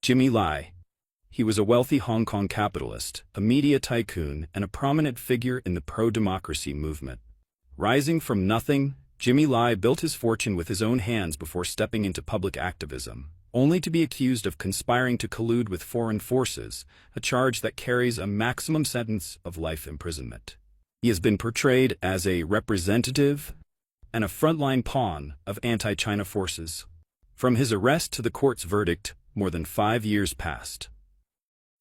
Jimmy Lai. He was a wealthy Hong Kong capitalist, a media tycoon, and a prominent figure in the pro-democracy movement. Rising from nothing, Jimmy Lai built his fortune with his own hands before stepping into public activism, only to be accused of conspiring to collude with foreign forces, a charge that carries a maximum sentence of life imprisonment. He has been portrayed as a representative and a frontline pawn of anti-China forces. From his arrest to the court's verdict, more than 5 years passed.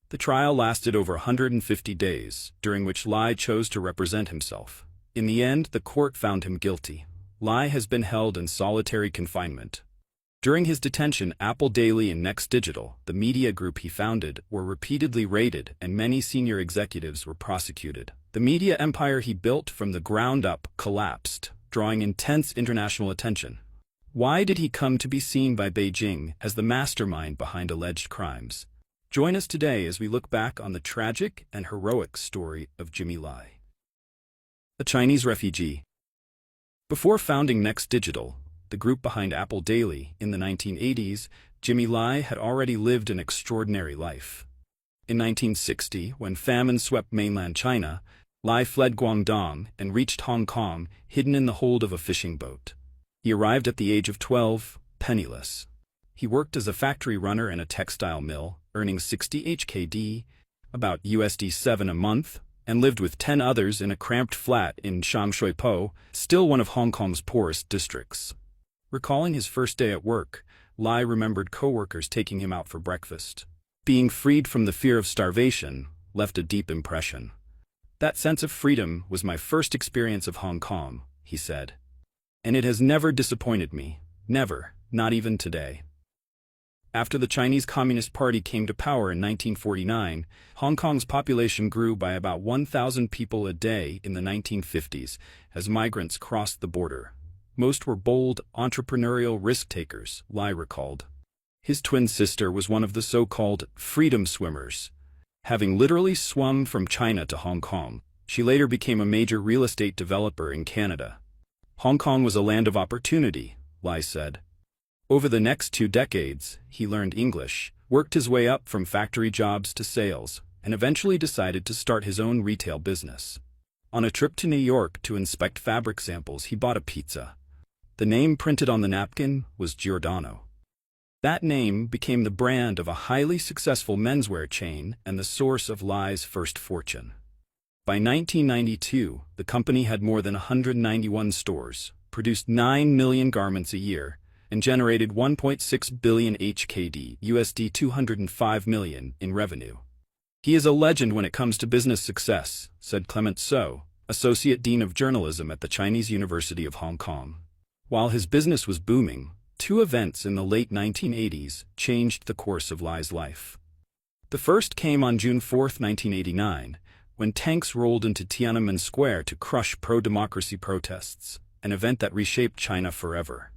The trial lasted over 150 days, during which Lai chose to represent himself. In the end, the court found him guilty. Lai has been held in solitary confinement. During his detention, Apple Daily and Next Digital, the media group he founded, were repeatedly raided and many senior executives were prosecuted. The media empire he built from the ground up collapsed, drawing intense international attention. Why did he come to be seen by Beijing as the mastermind behind alleged crimes? Join us today as we look back on the tragic and heroic story of Jimmy Lai. A Chinese refugee. Before founding Next Digital, the group behind Apple Daily, in the 1980s, Jimmy Lai had already lived an extraordinary life. In 1960, when famine swept mainland China, Lai fled Guangdong and reached Hong Kong, hidden in the hold of a fishing boat. He arrived at the age of 12, penniless. He worked as a factory runner in a textile mill, earning 60 HKD, about USD 7 a month, and lived with 10 others in a cramped flat in Shui-Po, still one of Hong Kong's poorest districts. Recalling his first day at work, Lai remembered co-workers taking him out for breakfast. Being freed from the fear of starvation left a deep impression. "That sense of freedom was my first experience of Hong Kong," he said. "And it has never disappointed me. Never, not even today." After the Chinese Communist Party came to power in 1949, Hong Kong's population grew by about 1,000 people a day in the 1950s as migrants crossed the border. Most were bold, entrepreneurial risk-takers, Lai recalled. His twin sister was one of the so-called freedom swimmers. Having literally swum from China to Hong Kong, she later became a major real estate developer in Canada. Hong Kong was a land of opportunity, Lai said. Over the next 2 decades, he learned English, worked his way up from factory jobs to sales, and eventually decided to start his own retail business. On a trip to New York to inspect fabric samples, he bought a pizza. The name printed on the napkin was Giordano. That name became the brand of a highly successful menswear chain and the source of Lai's first fortune. By 1992, the company had more than 191 stores, produced 9 million garments a year, and generated 1.6 billion HKD, USD 205 million, in revenue. "He is a legend when it comes to business success," said Clement So, Associate Dean of Journalism at the Chinese University of Hong Kong. While his business was booming, 2 events in the late 1980s changed the course of Lai's life. The first came on June 4, 1989, when tanks rolled into Tiananmen Square to crush pro-democracy protests, an event that reshaped China forever.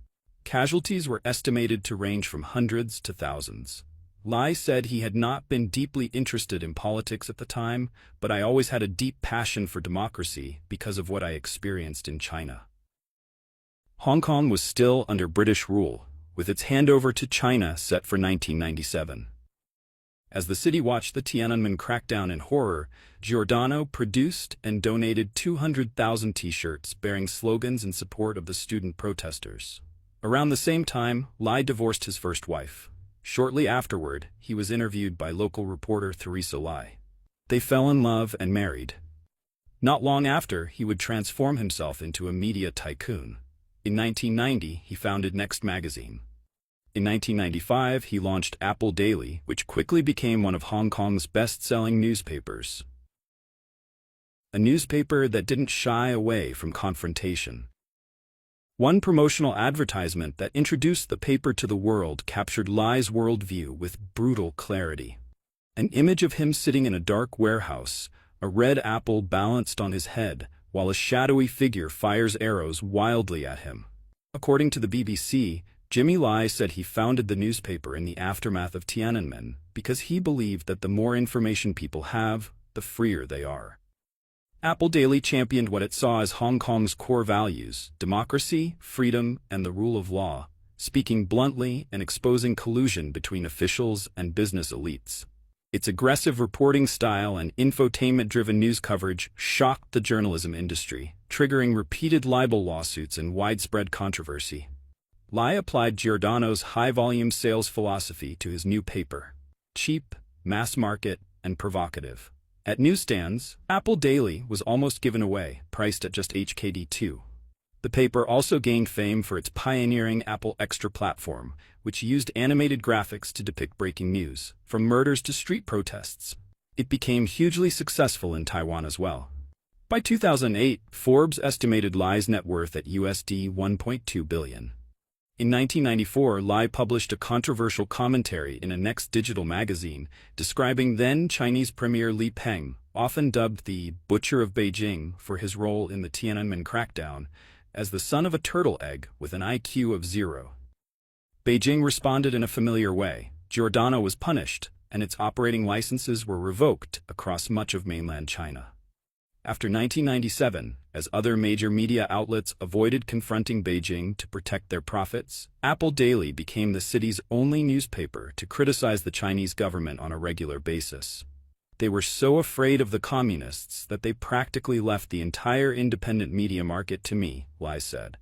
Casualties were estimated to range from hundreds to thousands. Lai said he had not been deeply interested in politics at the time, but I always had a deep passion for democracy because of what I experienced in China. Hong Kong was still under British rule, with its handover to China set for 1997. As the city watched the Tiananmen crackdown in horror, Giordano produced and donated 200,000 T-shirts bearing slogans in support of the student protesters. Around the same time, Lai divorced his first wife. Shortly afterward, he was interviewed by local reporter Theresa Lai. They fell in love and married. Not long after, he would transform himself into a media tycoon. In 1990, he founded Next Magazine. In 1995, he launched Apple Daily, which quickly became one of Hong Kong's best-selling newspapers. A newspaper that didn't shy away from confrontation. One promotional advertisement that introduced the paper to the world captured Lai's worldview with brutal clarity. An image of him sitting in a dark warehouse, a red apple balanced on his head, while a shadowy figure fires arrows wildly at him. According to the BBC, Jimmy Lai said he founded the newspaper in the aftermath of Tiananmen because he believed that the more information people have, the freer they are. Apple Daily championed what it saw as Hong Kong's core values: democracy, freedom, and the rule of law. speaking bluntly and exposing collusion between officials and business elites. Its aggressive reporting style and infotainment-driven news coverage shocked the journalism industry, triggering repeated libel lawsuits and widespread controversy. Lai applied Giordano's high-volume sales philosophy to his new paper: cheap, mass-market, and provocative. At newsstands, Apple Daily was almost given away, priced at just HKD2. The paper also gained fame for its pioneering Apple Extra platform, which used animated graphics to depict breaking news, from murders to street protests. It became hugely successful in Taiwan as well. By 2008, Forbes estimated Lai's net worth at USD 1.2 billion. In 1994, Lai published a controversial commentary in a Next Digital magazine describing then-Chinese Premier Li Peng, often dubbed the Butcher of Beijing for his role in the Tiananmen crackdown, as the son of a turtle egg with an IQ of 0. Beijing responded in a familiar way. Giordano was punished, and its operating licenses were revoked across much of mainland China. After 1997, as other major media outlets avoided confronting Beijing to protect their profits, Apple Daily became the city's only newspaper to criticize the Chinese government on a regular basis. They were so afraid of the communists that they practically left the entire independent media market to me, Lai said.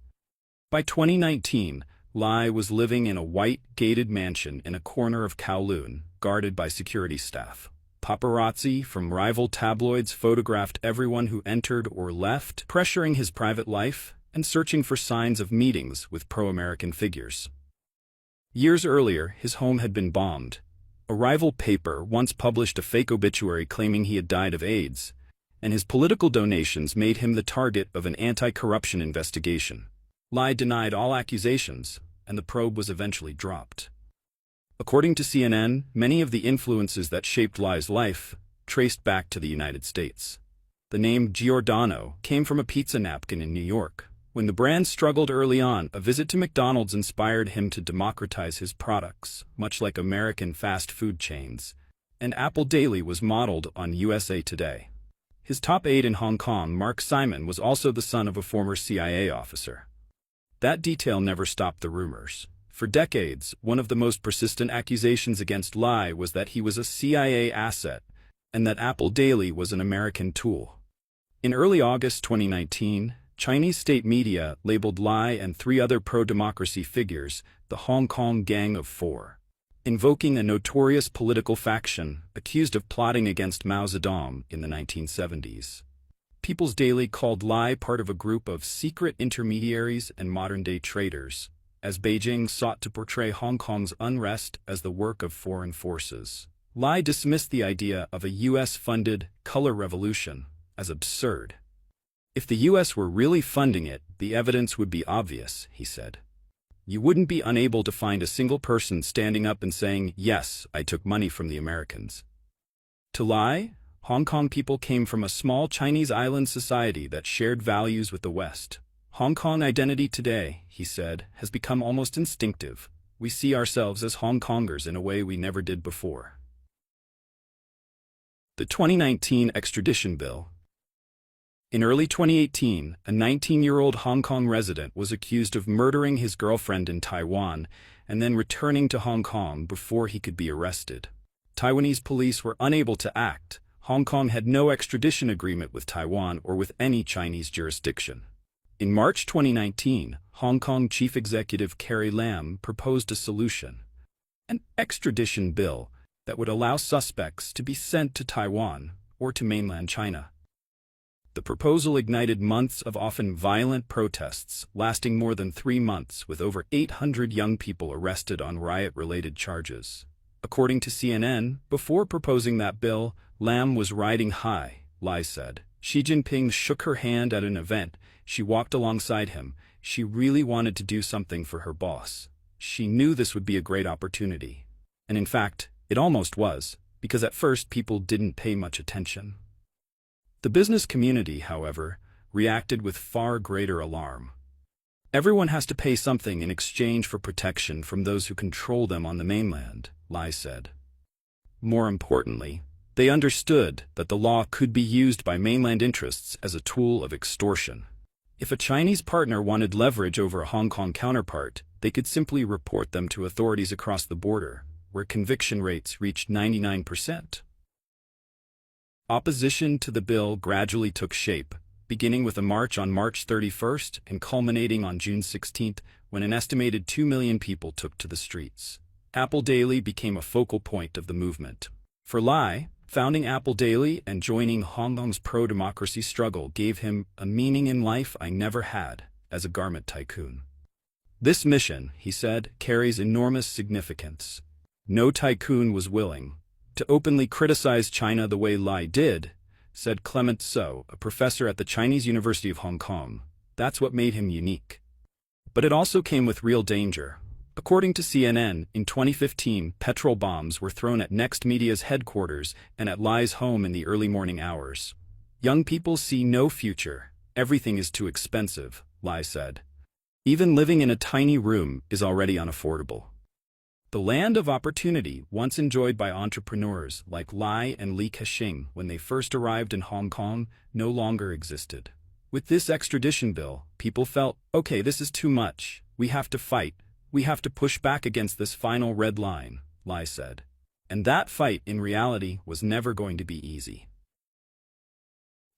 By 2019, Lai was living in a white, gated mansion in a corner of Kowloon, guarded by security staff. Paparazzi from rival tabloids photographed everyone who entered or left, pressuring his private life and searching for signs of meetings with pro-American figures. Years earlier, his home had been bombed. A rival paper once published a fake obituary claiming he had died of AIDS, and his political donations made him the target of an anti-corruption investigation. Lai denied all accusations, and the probe was eventually dropped. According to CNN, many of the influences that shaped Lai's life traced back to the United States. The name Giordano came from a pizza napkin in New York. When the brand struggled early on, a visit to McDonald's inspired him to democratize his products, much like American fast food chains, and Apple Daily was modeled on USA Today. His top aide in Hong Kong, Mark Simon, was also the son of a former CIA officer. That detail never stopped the rumors. For decades, one of the most persistent accusations against Lai was that he was a CIA asset and that Apple Daily was an American tool. In early August 2019, Chinese state media labeled Lai and 3 other pro-democracy figures the Hong Kong Gang of Four, invoking a notorious political faction accused of plotting against Mao Zedong in the 1970s. People's Daily called Lai part of a group of secret intermediaries and modern-day traitors, as Beijing sought to portray Hong Kong's unrest as the work of foreign forces. Lai dismissed the idea of a U.S.-funded color revolution as absurd. If the U.S. were really funding it, the evidence would be obvious, he said. You wouldn't be unable to find a single person standing up and saying, yes, I took money from the Americans. To Lai, Hong Kong people came from a small Chinese island society that shared values with the West. Hong Kong identity today, he said, has become almost instinctive. We see ourselves as Hong Kongers in a way we never did before. The 2019 Extradition Bill. In early 2018, a 19-year-old Hong Kong resident was accused of murdering his girlfriend in Taiwan and then returning to Hong Kong before he could be arrested. Taiwanese police were unable to act. Hong Kong had no extradition agreement with Taiwan or with any Chinese jurisdiction. In March 2019, Hong Kong Chief Executive Carrie Lam proposed a solution: an extradition bill that would allow suspects to be sent to Taiwan or to mainland China. The proposal ignited months of often violent protests, lasting more than 3 months, with over 800 young people arrested on riot-related charges. According to CNN, before proposing that bill, Lam was riding high, Lai said. Xi Jinping shook her hand at an event. She walked alongside him. She really wanted to do something for her boss. She knew this would be a great opportunity. And in fact, it almost was, because at first people didn't pay much attention. The business community, however, reacted with far greater alarm. Everyone has to pay something in exchange for protection from those who control them on the mainland, Lai said. More importantly, they understood that the law could be used by mainland interests as a tool of extortion. If a Chinese partner wanted leverage over a Hong Kong counterpart, they could simply report them to authorities across the border, where conviction rates reached 99%. Opposition to the bill gradually took shape, beginning with a march on March 31st and culminating on June 16th, when an estimated 2 million people took to the streets. Apple Daily became a focal point of the movement. For Lai, founding Apple Daily and joining Hong Kong's pro-democracy struggle gave him a meaning in life I never had as a garment tycoon. This mission, he said, carries enormous significance. No tycoon was willing to openly criticize China the way Lai did, said Clement So, a professor at the Chinese University of Hong Kong. That's what made him unique. But it also came with real danger. According to CNN, in 2015, petrol bombs were thrown at Next Media's headquarters and at Lai's home in the early morning hours. Young people see no future. Everything is too expensive, Lai said. Even living in a tiny room is already unaffordable. The land of opportunity, once enjoyed by entrepreneurs like Lai and Li Keqing when they first arrived in Hong Kong, no longer existed. With this extradition bill, people felt, okay, this is too much. We have to fight. We have to push back against this final red line, Lai said. And that fight, in reality, was never going to be easy.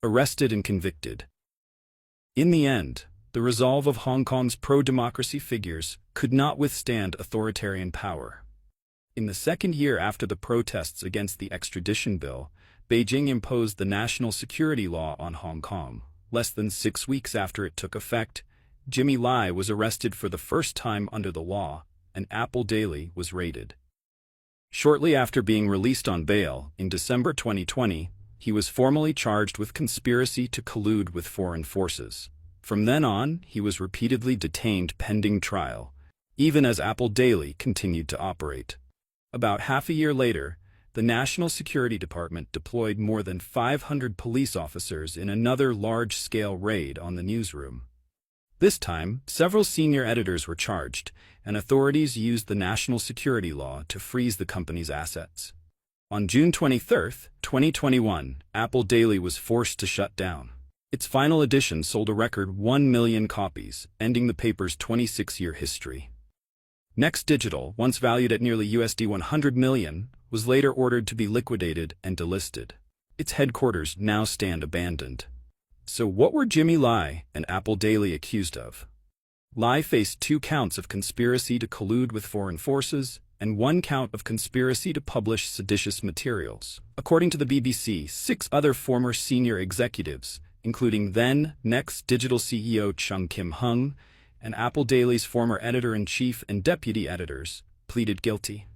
Arrested and convicted. In the end, the resolve of Hong Kong's pro-democracy figures could not withstand authoritarian power. In the second year after the protests against the extradition bill, Beijing imposed the national security law on Hong Kong. Less than 6 weeks after it took effect, Jimmy Lai was arrested for the first time under the law, and Apple Daily was raided. Shortly after being released on bail, in December 2020, he was formally charged with conspiracy to collude with foreign forces. From then on, he was repeatedly detained pending trial, even as Apple Daily continued to operate. About half a year later, the National Security Department deployed more than 500 police officers in another large-scale raid on the newsroom. This time, several senior editors were charged, and authorities used the national security law to freeze the company's assets. On June 23, 2021, Apple Daily was forced to shut down. Its final edition sold a record 1 million copies, ending the paper's 26-year history. Next Digital, once valued at nearly $100 million, was later ordered to be liquidated and delisted. Its headquarters now stand abandoned. So what were Jimmy Lai and Apple Daily accused of? Lai faced 2 counts of conspiracy to collude with foreign forces and 1 count of conspiracy to publish seditious materials. According to the BBC, 6 other former senior executives, including then Next Digital CEO Chung Kim-hung and Apple Daily's former editor-in-chief and deputy editors, pleaded guilty.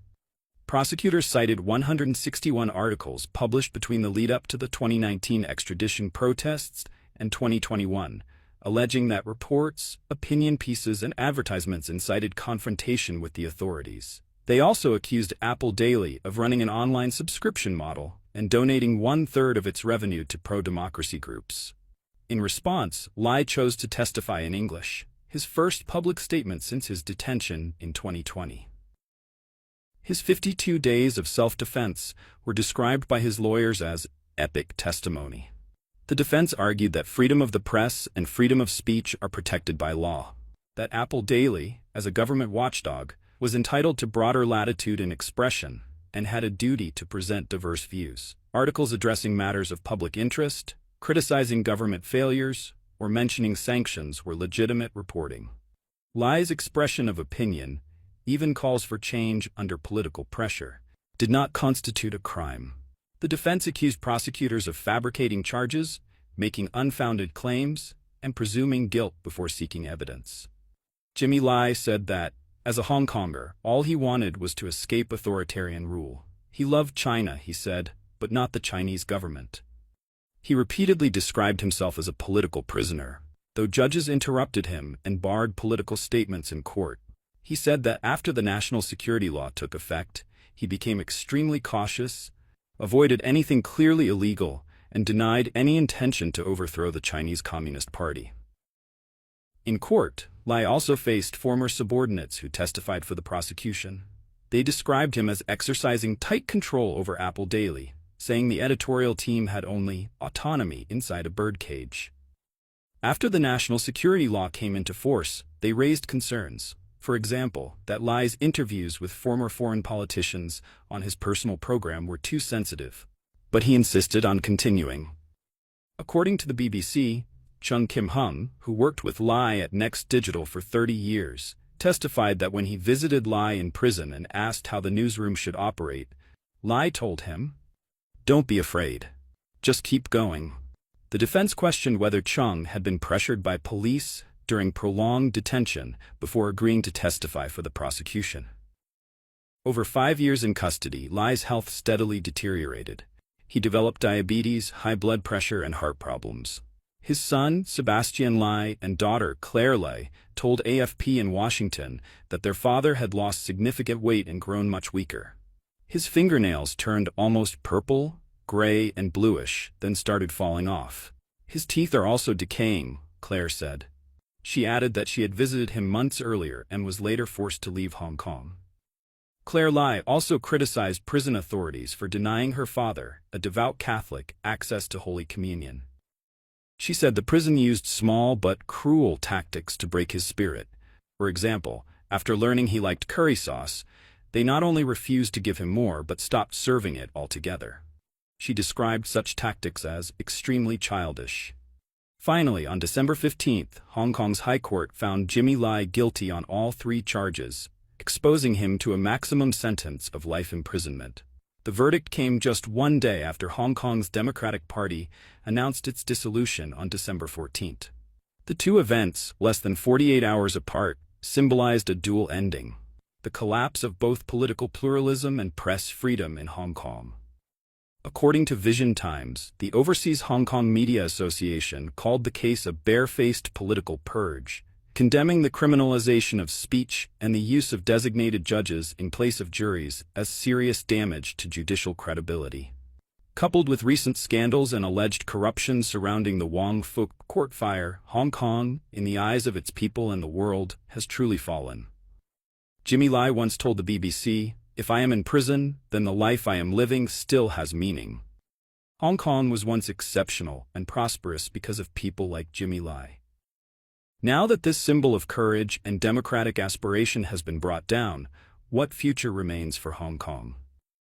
Prosecutors cited 161 articles published between the lead-up to the 2019 extradition protests and 2021, alleging that reports, opinion pieces, and advertisements incited confrontation with the authorities. They also accused Apple Daily of running an online subscription model and donating 1/3 of its revenue to pro-democracy groups. In response, Lai chose to testify in English, his first public statement since his detention in 2020. His 52 days of self-defense were described by his lawyers as epic testimony. The defense argued that freedom of the press and freedom of speech are protected by law, that Apple Daily, as a government watchdog, was entitled to broader latitude in expression and had a duty to present diverse views. Articles addressing matters of public interest, criticizing government failures, or mentioning sanctions were legitimate reporting. Lai's expression of opinion, even calls for change under political pressure, did not constitute a crime. The defense accused prosecutors of fabricating charges, making unfounded claims, and presuming guilt before seeking evidence. Jimmy Lai said that, as a Hong Konger, all he wanted was to escape authoritarian rule. He loved China, he said, but not the Chinese government. He repeatedly described himself as a political prisoner, though judges interrupted him and barred political statements in court. He said that after the national security law took effect, he became extremely cautious, avoided anything clearly illegal, and denied any intention to overthrow the Chinese Communist Party. In court, Lai also faced former subordinates who testified for the prosecution. They described him as exercising tight control over Apple Daily, saying the editorial team had only autonomy inside a birdcage. After the national security law came into force, they raised concerns. For example, that Lai's interviews with former foreign politicians on his personal program were too sensitive. But he insisted on continuing. According to the BBC, Chung Kim-hung, who worked with Lai at Next Digital for 30 years, testified that when he visited Lai in prison and asked how the newsroom should operate, Lai told him, "Don't be afraid. Just keep going." The defense questioned whether Chung had been pressured by police during prolonged detention before agreeing to testify for the prosecution. Over 5 years in custody, Lai's health steadily deteriorated. He developed diabetes, high blood pressure, and heart problems. His son, Sebastian Lai, and daughter, Claire Lai, told AFP in Washington that their father had lost significant weight and grown much weaker. His fingernails turned almost purple, gray, and bluish, then started falling off. His teeth are also decaying, Claire said. She added that she had visited him months earlier and was later forced to leave Hong Kong. Claire Lai also criticized prison authorities for denying her father, a devout Catholic, access to Holy Communion. She said the prison used small but cruel tactics to break his spirit. For example, after learning he liked curry sauce, they not only refused to give him more but stopped serving it altogether. She described such tactics as extremely childish. Finally, on December 15th, Hong Kong's High Court found Jimmy Lai guilty on all 3 charges, exposing him to a maximum sentence of life imprisonment. The verdict came just 1 day after Hong Kong's Democratic Party announced its dissolution on December 14th. The 2 events, less than 48 hours apart, symbolized a dual ending: the collapse of both political pluralism and press freedom in Hong Kong. According to Vision Times, the Overseas Hong Kong Media Association called the case a barefaced political purge, condemning the criminalization of speech and the use of designated judges in place of juries as serious damage to judicial credibility. Coupled with recent scandals and alleged corruption surrounding the Wong Fuk court fire, Hong Kong, in the eyes of its people and the world, has truly fallen. Jimmy Lai once told the BBC, "If I am in prison, then the life I am living still has meaning." Hong Kong was once exceptional and prosperous because of people like Jimmy Lai. Now that this symbol of courage and democratic aspiration has been brought down, what future remains for Hong Kong?